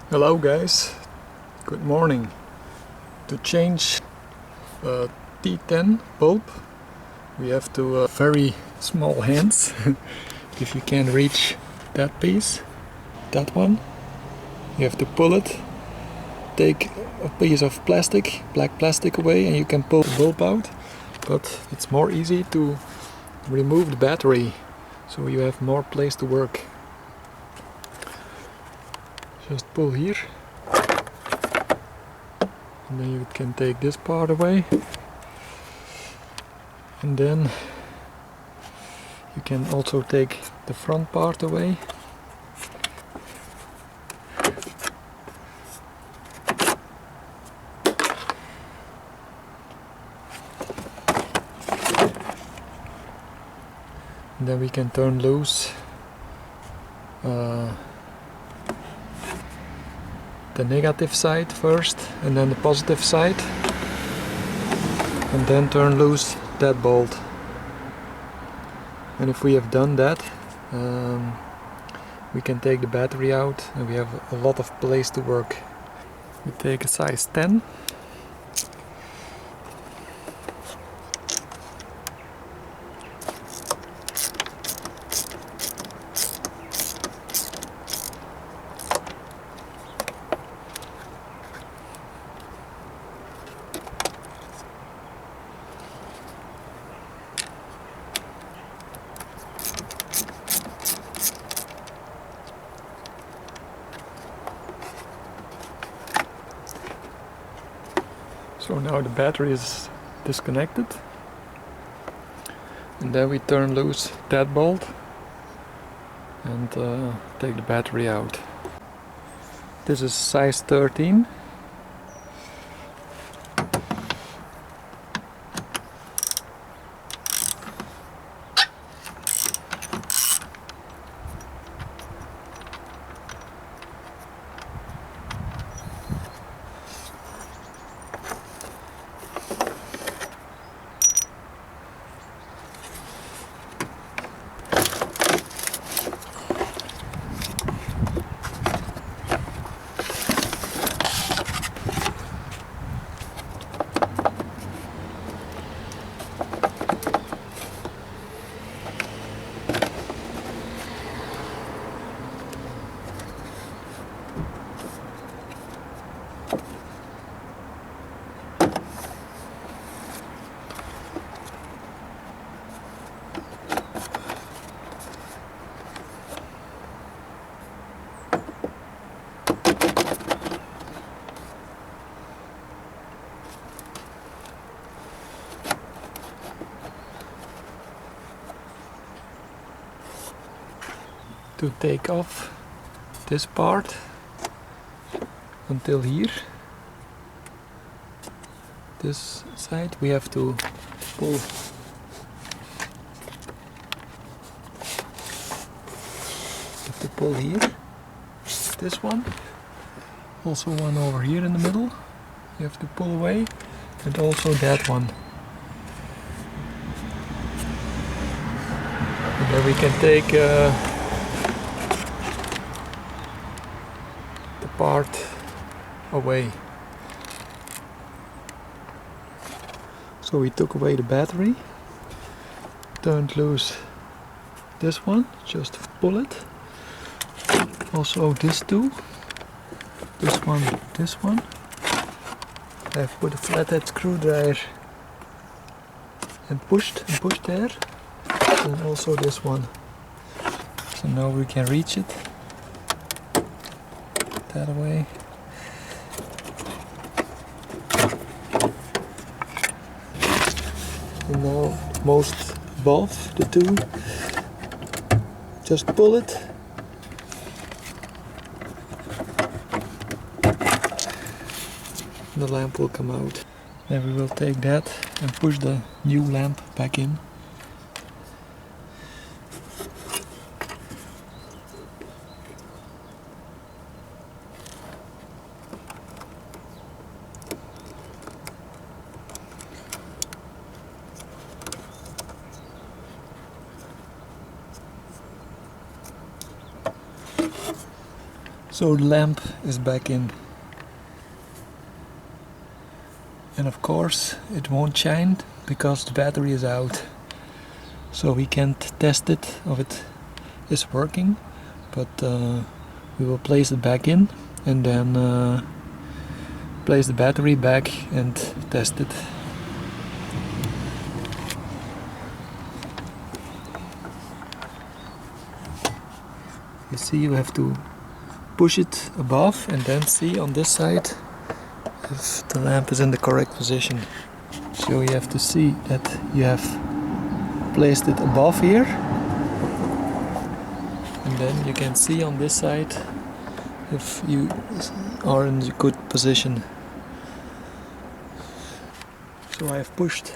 Hello guys, good morning. To change a T10 bulb we have to very small hands. If you can reach that piece, that one, you have to pull it, take a piece of plastic, black plastic away, and you can pull the bulb out. But it's more easy to remove the battery, so you have more place to work. Just pull here, and then you can take this part away, and then you can also take the front part away. And then we can turn loose the negative side first, and then the positive side, and then turn loose that bolt. And if we have done that, we can take the battery out and we have a lot of place to work. We take a size 10. So now the battery is disconnected, and then we turn loose that bolt and take the battery out. This is size 13. To take off this part until here, this side, we have to pull here, this one, also one over here in the middle, you have to pull away, and also that one. And then we can take part away. So we took away the battery, turned loose this one, just pull it. Also this two, this one. I've put a flathead screwdriver and pushed there, and also this one. So now we can reach it. That away. And now most above the two, just pull it. The lamp will come out. Then we will take that and push the new lamp back in. So the lamp is back in. And of course it won't shine because the battery is out. So we can't test it if it is working, but we will place it back in and then place the battery back and test it. You see, you have to push it above and then see on this side if the lamp is in the correct position. So you have to see that you have placed it above here, and then you can see on this side if you are in a good position. So I have pushed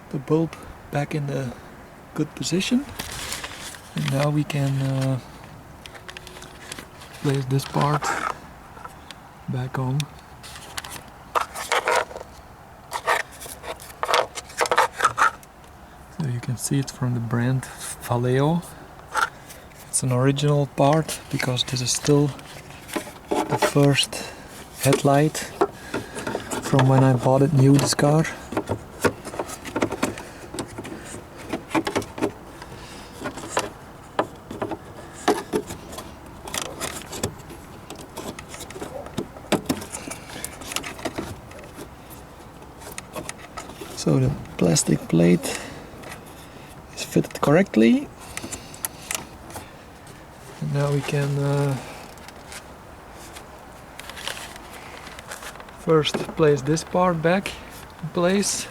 the bulb back in the good position, and now we can place this part back on. So you can see it from the brand Vallejo. It's an original part because this is still the first headlight from when I bought it new, this car. So the plastic plate is fitted correctly, and now we can first place this part back in place.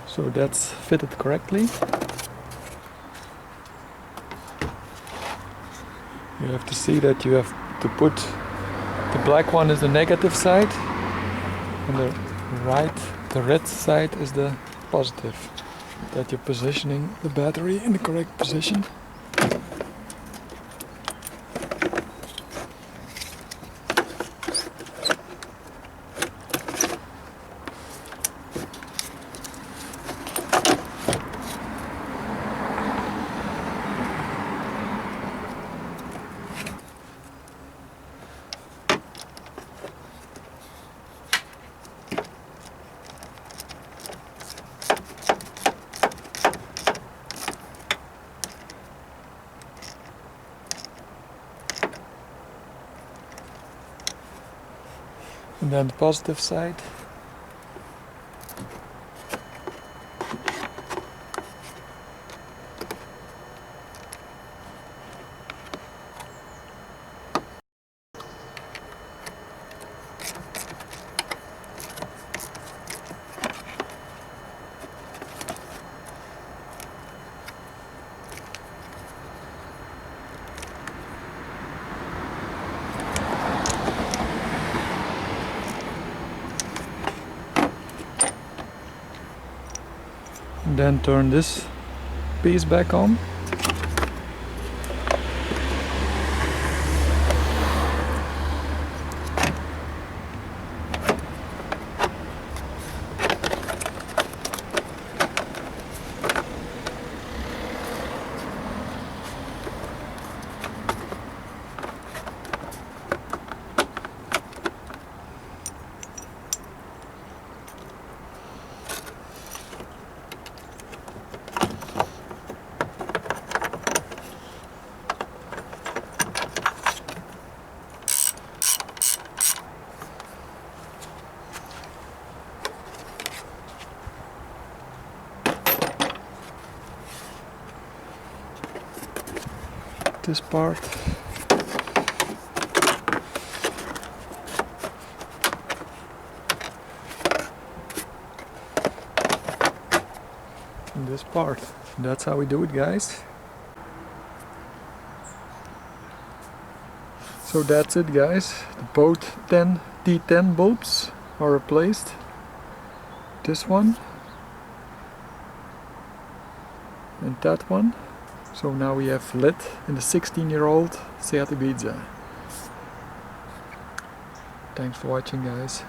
So that's fitted correctly. You have to see that you have to put the black one is the negative side and the red side is the positive. That you're positioning the battery in the correct position. And then the positive side. And then turn this piece back on. This part. in this part. That's how we do it, guys. So that's it, guys. Both T10 bulbs are replaced. This one and that one. So now we have LED in the 16-year-old Seat Ibiza. Thanks for watching, guys.